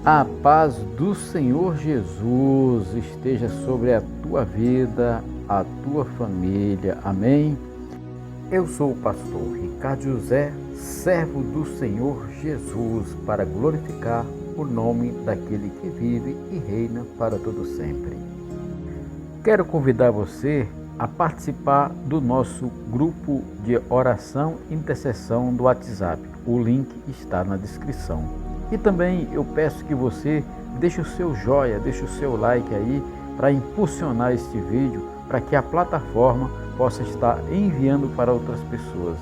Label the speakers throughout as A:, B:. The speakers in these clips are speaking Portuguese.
A: A paz do Senhor Jesus esteja sobre a tua vida, a tua família. Amém? Eu sou o pastor Ricardo José, servo do Senhor Jesus, para glorificar o nome daquele que vive e reina para todo sempre. Quero convidar você a participar do nosso grupo de oração e intercessão do WhatsApp. O link está na descrição. E também eu peço que você deixe o seu joia, deixe o seu like aí para impulsionar este vídeo, para que a plataforma possa estar enviando para outras pessoas.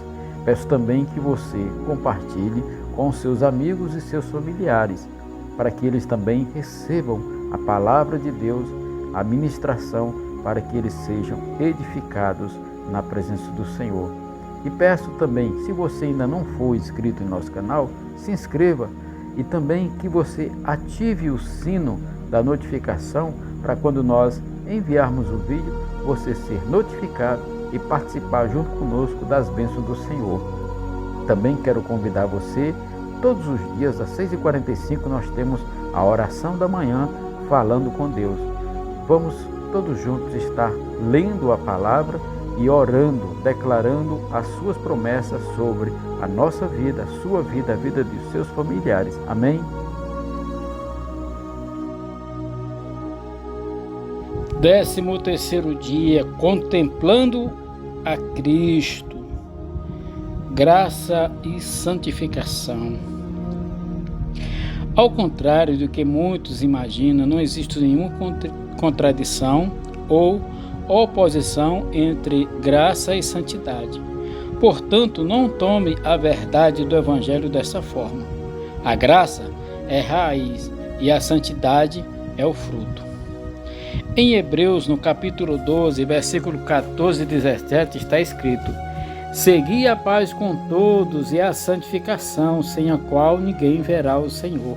A: Peço também que você compartilhe com seus amigos e seus familiares, para que eles também recebam a palavra de Deus, a ministração, para que eles sejam edificados na presença do Senhor. E peço também, se você ainda não for inscrito em nosso canal, se inscreva e também que você ative o sino da notificação para quando nós enviarmos o vídeo, você ser notificado e participar junto conosco das bênçãos do Senhor. Também quero convidar você, todos os dias às 6h45 nós temos a oração da manhã falando com Deus. Vamos todos juntos estar lendo a palavra e orando, declarando as suas promessas sobre a nossa vida, a sua vida, a vida de seus familiares. Amém?
B: 13º dia, contemplando a Cristo, graça e santificação. Ao contrário do que muitos imaginam, não existe nenhuma contradição ou oposição entre graça e santidade. Portanto, não tome a verdade do Evangelho dessa forma. A graça é raiz e a santidade é o fruto. Em Hebreus, no capítulo 12, versículo 14 e 17, está escrito: segui a paz com todos e a santificação, sem a qual ninguém verá o Senhor,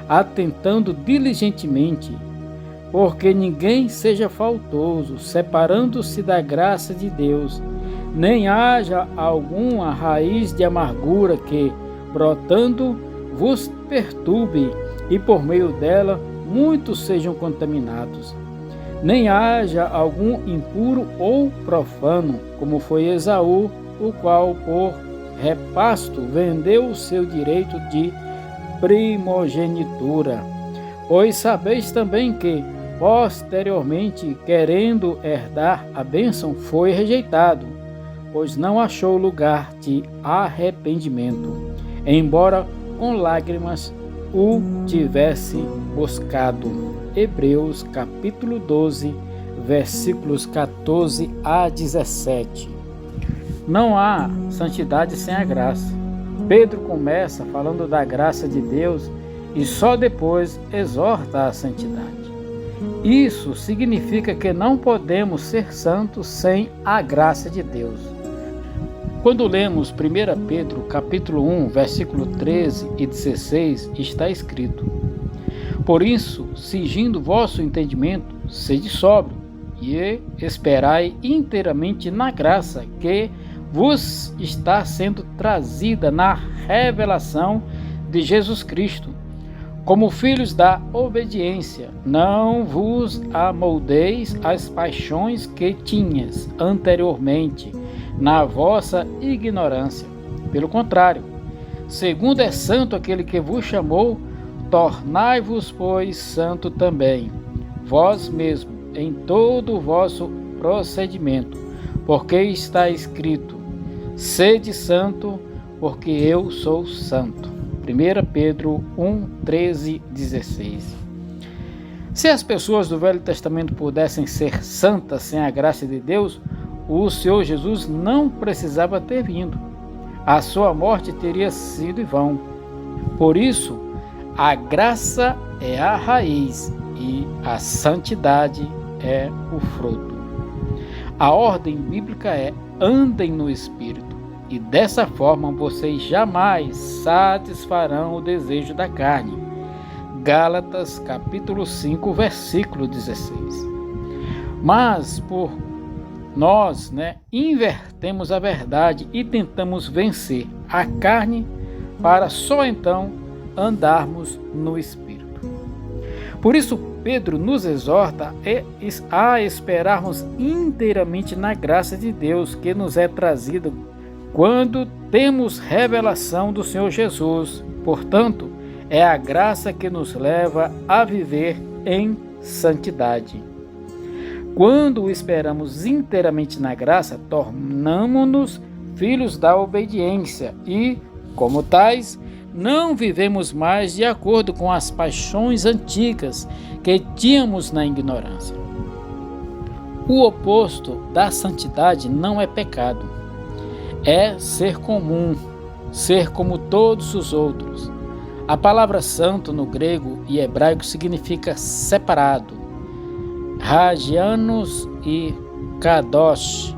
B: atentando diligentemente, porque ninguém seja faltoso, separando-se da graça de Deus, nem haja alguma raiz de amargura que, brotando, vos perturbe, e por meio dela muitos sejam contaminados. Nem haja algum impuro ou profano, como foi Esaú, o qual, por repasto, vendeu o seu direito de primogenitura. Pois sabeis também que, posteriormente, querendo herdar a bênção, foi rejeitado, pois não achou lugar de arrependimento, embora com lágrimas o tivesse buscado. Hebreus capítulo 12, versículos 14 a 17. Não há santidade sem a graça. Pedro começa falando da graça de Deus e só depois exorta a santidade. Isso significa que não podemos ser santos sem a graça de Deus. Quando lemos 1 Pedro capítulo 1, versículo 13 e 16, está escrito: por isso, cingindo vosso entendimento, sede sóbrio, e esperai inteiramente na graça que vos está sendo trazida na revelação de Jesus Cristo. Como filhos da obediência, não vos amoldeis às paixões que tinhas anteriormente na vossa ignorância. Pelo contrário, segundo é santo aquele que vos chamou, tornai-vos, pois, santo também, vós mesmo, em todo o vosso procedimento, porque está escrito: sede santo, porque eu sou santo. 1 Pedro 1, 13, 16. Se as pessoas do Velho Testamento pudessem ser santas sem a graça de Deus, o Senhor Jesus não precisava ter vindo. A sua morte teria sido em vão. Por isso, a graça é a raiz e a santidade é o fruto. A ordem bíblica é: andem no Espírito, e dessa forma vocês jamais satisfarão o desejo da carne. Gálatas capítulo 5, versículo 16. Mas por nós invertemos a verdade e tentamos vencer a carne para só então andarmos no Espírito. Por isso, Pedro nos exorta a esperarmos inteiramente na graça de Deus que nos é trazida quando temos revelação do Senhor Jesus. Portanto, é a graça que nos leva a viver em santidade. Quando esperamos inteiramente na graça, tornamo-nos filhos da obediência e, como tais, não vivemos mais de acordo com as paixões antigas que tínhamos na ignorância. O oposto da santidade não é pecado, é ser comum, ser como todos os outros. A palavra santo no grego e hebraico significa separado, Hagianos e Kadosh.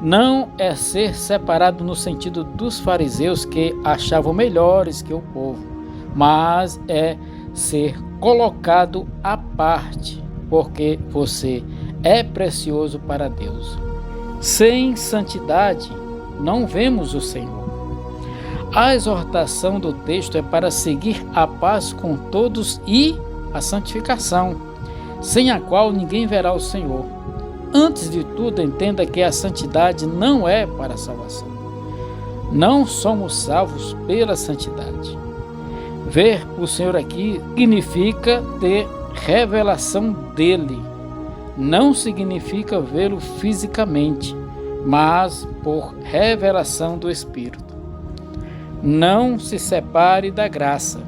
B: Não é ser separado no sentido dos fariseus que achavam melhores que o povo, mas é ser colocado à parte, porque você é precioso para Deus. Sem santidade, não vemos o Senhor. A exortação do texto é para seguir a paz com todos e a santificação, sem a qual ninguém verá o Senhor. Antes de tudo, entenda que a santidade não é para a salvação. Não somos salvos pela santidade. Ver o Senhor aqui significa ter revelação dele. Não significa vê-lo fisicamente, mas por revelação do Espírito. Não se separe da graça.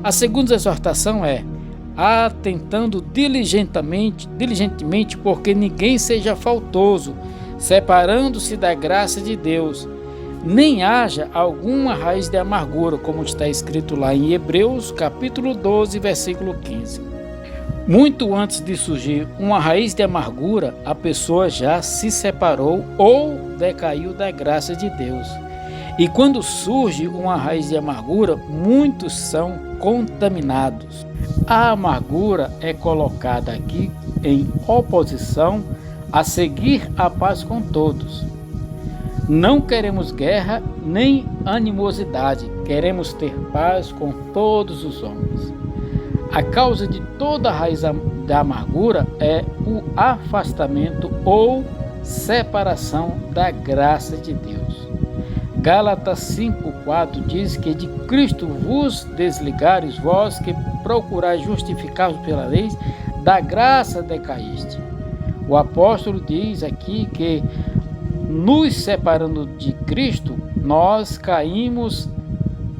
B: A segunda exortação é: atentando diligentemente, porque ninguém seja faltoso, separando-se da graça de Deus, nem haja alguma raiz de amargura, como está escrito lá em Hebreus, capítulo 12, versículo 15. Muito antes de surgir uma raiz de amargura, a pessoa já se separou ou decaiu da graça de Deus. E quando surge uma raiz de amargura, muitos são contaminados. A amargura é colocada aqui em oposição a seguir a paz com todos. Não queremos guerra nem animosidade, queremos ter paz com todos os homens. A causa de toda raiz da amargura é o afastamento ou separação da graça de Deus. Gálatas 5,4 diz que de Cristo vos desligares, vós que procurais justificar-vos pela lei, da graça decaíste. O apóstolo diz aqui que, nos separando de Cristo, nós caímos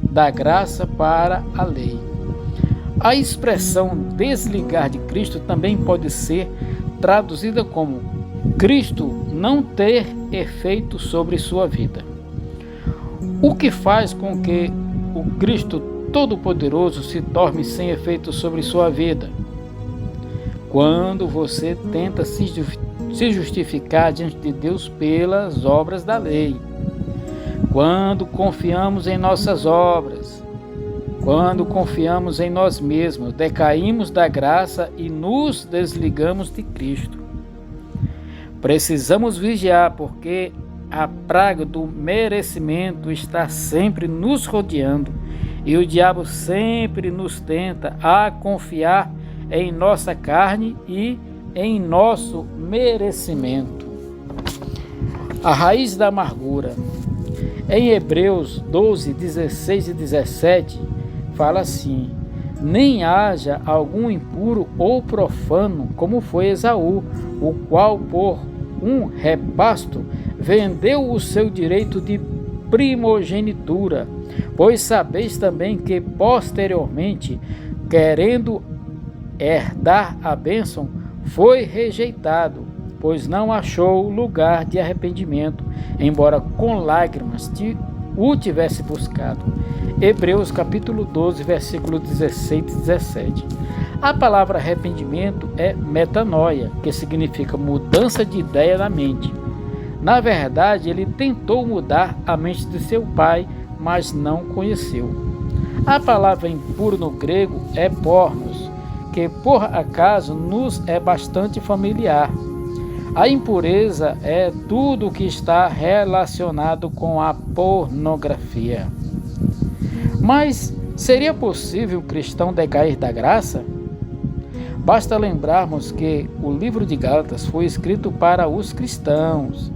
B: da graça para a lei. A expressão desligar de Cristo também pode ser traduzida como Cristo não ter efeito sobre sua vida. O que faz com que o Cristo Todo-Poderoso se torne sem efeito sobre sua vida? Quando você tenta se justificar diante de Deus pelas obras da lei. Quando confiamos em nossas obras. Quando confiamos em nós mesmos, decaímos da graça e nos desligamos de Cristo. Precisamos vigiar, porque a praga do merecimento está sempre nos rodeando e o diabo sempre nos tenta a confiar em nossa carne e em nosso merecimento. A raiz da amargura. Em Hebreus 12, 16 e 17, fala assim: nem haja algum impuro ou profano, como foi Esaú, o qual por um repasto vendeu o seu direito de primogenitura, pois sabeis também que posteriormente, querendo herdar a bênção, foi rejeitado, pois não achou lugar de arrependimento, embora com lágrimas o tivesse buscado. Hebreus capítulo 12, versículo 16 e 17. A palavra arrependimento é metanoia, que significa mudança de ideia na mente. Na verdade, ele tentou mudar a mente de seu pai, mas não conheceu. A palavra impuro no grego é pornos, que por acaso nos é bastante familiar. A impureza é tudo que está relacionado com a pornografia. Mas seria possível o cristão decair da graça? Basta lembrarmos que o livro de Gálatas foi escrito para os cristãos.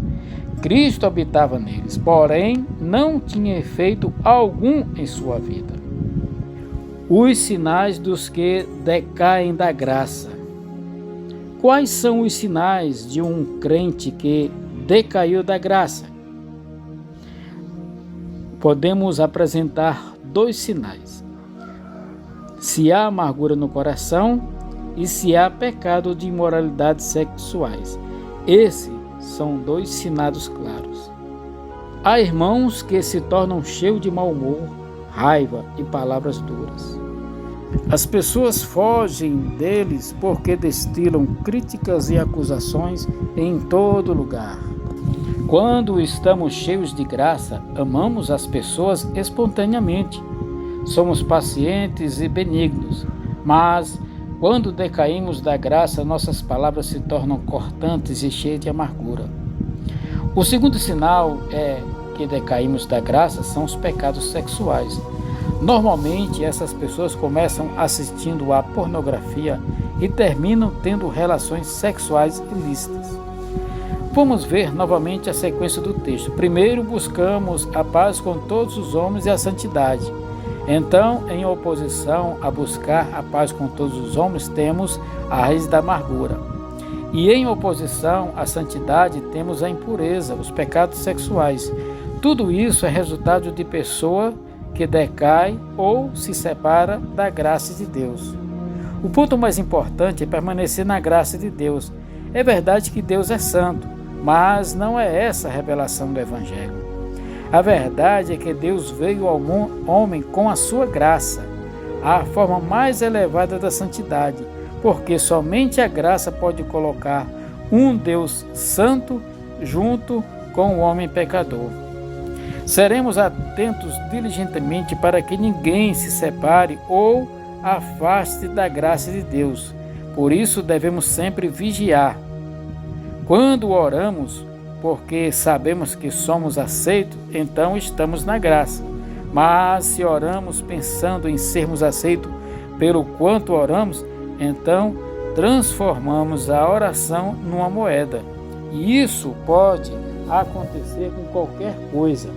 B: Cristo habitava neles, porém não tinha efeito algum em sua vida. Os sinais dos que decaem da graça. Quais são os sinais de um crente que decaiu da graça? Podemos apresentar 2 sinais: se há amargura no coração e se há pecado de imoralidades sexuais. Esses são 2 sinais claros. Há irmãos que se tornam cheios de mau humor, raiva e palavras duras. As pessoas fogem deles porque destilam críticas e acusações em todo lugar. Quando estamos cheios de graça, amamos as pessoas espontaneamente. Somos pacientes e benignos, mas quando decaímos da graça, nossas palavras se tornam cortantes e cheias de amargura. O segundo sinal que decaímos da graça são os pecados sexuais. Normalmente, essas pessoas começam assistindo à pornografia e terminam tendo relações sexuais ilícitas. Vamos ver novamente a sequência do texto. Primeiro, buscamos a paz com todos os homens e a santidade. Então, em oposição a buscar a paz com todos os homens, temos a raiz da amargura. E em oposição à santidade, temos a impureza, os pecados sexuais. Tudo isso é resultado de pessoa que decai ou se separa da graça de Deus. O ponto mais importante é permanecer na graça de Deus. É verdade que Deus é santo, mas não é essa a revelação do Evangelho. A verdade é que Deus veio ao homem com a sua graça, a forma mais elevada da santidade, porque somente a graça pode colocar um Deus santo junto com o homem pecador. Seremos atentos diligentemente para que ninguém se separe ou afaste da graça de Deus. Por isso devemos sempre vigiar. Quando oramos, porque sabemos que somos aceitos, então estamos na graça. Mas se oramos pensando em sermos aceitos pelo quanto oramos, então transformamos a oração numa moeda. E isso pode acontecer com qualquer coisa.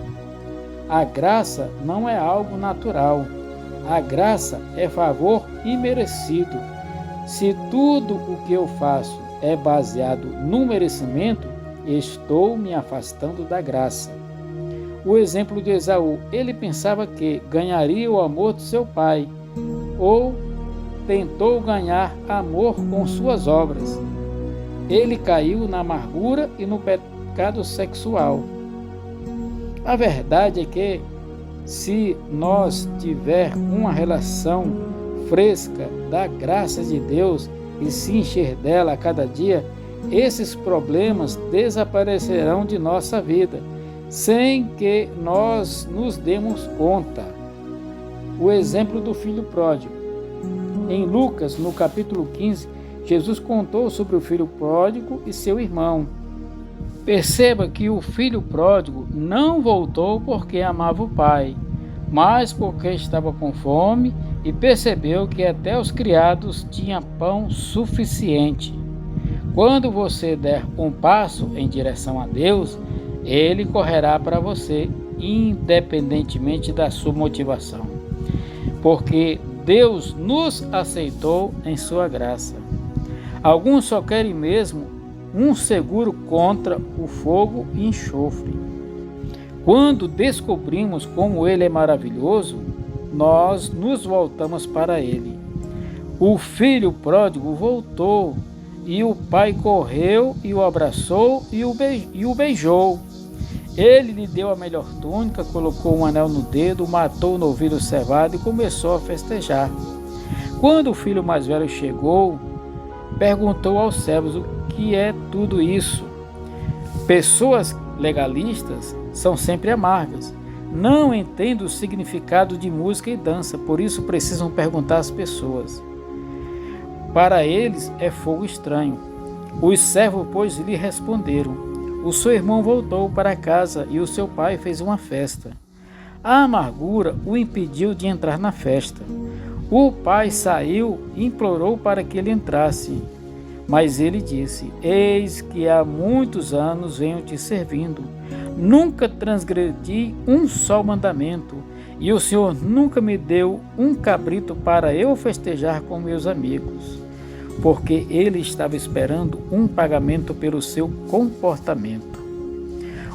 B: A graça não é algo natural. A graça é favor imerecido. Se tudo o que eu faço é baseado no merecimento, estou me afastando da graça. O exemplo de Esaú, ele pensava que ganharia o amor de seu pai, ou tentou ganhar amor com suas obras. Ele caiu na amargura e no pecado sexual. A verdade é que, se nós tiver uma relação fresca da graça de Deus e se encher dela a cada dia, esses problemas desaparecerão de nossa vida, sem que nós nos demos conta. O exemplo do filho pródigo. Em Lucas, no capítulo 15, Jesus contou sobre o filho pródigo e seu irmão. Perceba que o filho pródigo não voltou porque amava o pai, mas porque estava com fome e percebeu que até os criados tinham pão suficiente. Quando você der um passo em direção a Deus, Ele correrá para você, independentemente da sua motivação, porque Deus nos aceitou em sua graça. Alguns só querem mesmo um seguro contra o fogo e enxofre. Quando descobrimos como Ele é maravilhoso, nós nos voltamos para Ele. O filho pródigo voltou, e o pai correu e o abraçou e o beijou. Ele lhe deu a melhor túnica, colocou um anel no dedo, matou o novilho cevado e começou a festejar. Quando o filho mais velho chegou, perguntou aos servos o que é tudo isso. Pessoas legalistas são sempre amargas. Não entendem o significado de música e dança, por isso precisam perguntar às pessoas. Para eles é fogo estranho. Os servos, pois, lhe responderam: o seu irmão voltou para casa e o seu pai fez uma festa. A amargura o impediu de entrar na festa. O pai saiu e implorou para que ele entrasse. Mas ele disse: Eis que há muitos anos venho te servindo. Nunca transgredi um só mandamento, e o Senhor nunca me deu um cabrito para eu festejar com meus amigos. Porque ele estava esperando um pagamento pelo seu comportamento.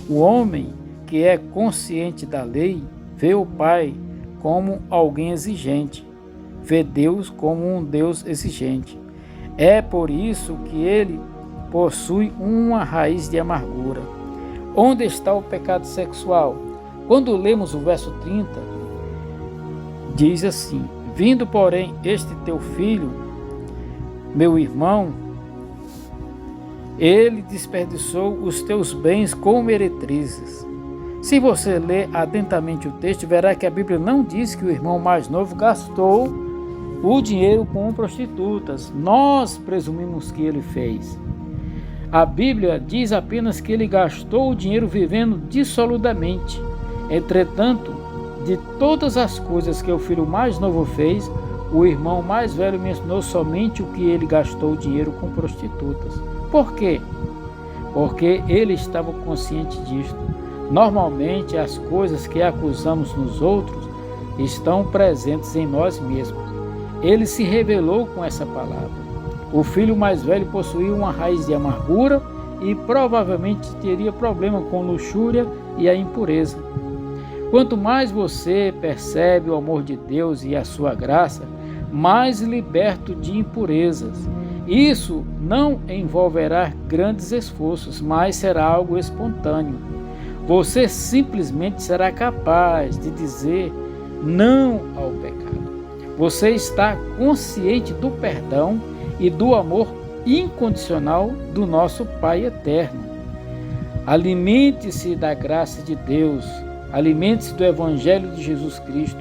B: O homem que é consciente da lei vê o pai como alguém exigente, vê Deus como um Deus exigente. É por isso que ele possui uma raiz de amargura. Onde está o pecado sexual? Quando lemos o verso 30, diz assim: Vindo, porém, este teu filho, meu irmão, ele desperdiçou os teus bens com meretrizes. Se você ler atentamente o texto, verá que a Bíblia não diz que o irmão mais novo gastou o dinheiro com prostitutas. Nós presumimos que ele fez. A Bíblia diz apenas que ele gastou o dinheiro vivendo dissolutamente. Entretanto, de todas as coisas que o filho mais novo fez, o irmão mais velho mencionou somente o que ele gastou o dinheiro com prostitutas. Por quê? Porque ele estava consciente disto. Normalmente, as coisas que acusamos nos outros estão presentes em nós mesmos. Ele se revelou com essa palavra. O filho mais velho possuía uma raiz de amargura e provavelmente teria problema com luxúria e a impureza. Quanto mais você percebe o amor de Deus e a sua graça, mais liberto de impurezas. Isso não envolverá grandes esforços, mas será algo espontâneo. Você simplesmente será capaz de dizer não ao pecado. Você está consciente do perdão e do amor incondicional do nosso Pai eterno. Alimente-se da graça de Deus, alimente-se do Evangelho de Jesus Cristo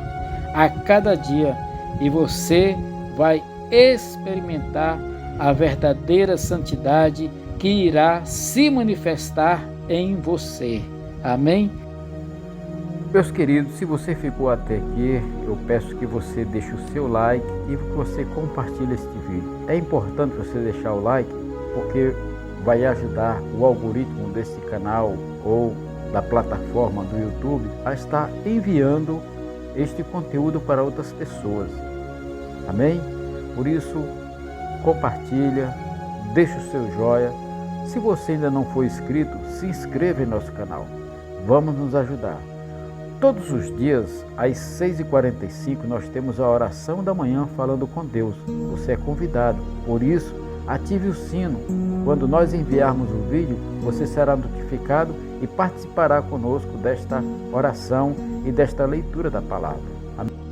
B: a cada dia e você vai experimentar a verdadeira santidade que irá se manifestar em você. Amém?
A: Meus queridos, se você ficou até aqui, eu peço que você deixe o seu like e que você compartilhe este vídeo. É importante você deixar o like porque vai ajudar o algoritmo desse canal ou da plataforma do YouTube a estar enviando este conteúdo para outras pessoas. Amém? Por isso, compartilha, deixa o seu joia. Se você ainda não for inscrito, se inscreva em nosso canal. Vamos nos ajudar. Todos os dias, às 6h45, nós temos a oração da manhã falando com Deus. Você é convidado. Por isso, ative o sino. Quando nós enviarmos o vídeo, você será notificado e participará conosco desta oração e desta leitura da palavra. Amém?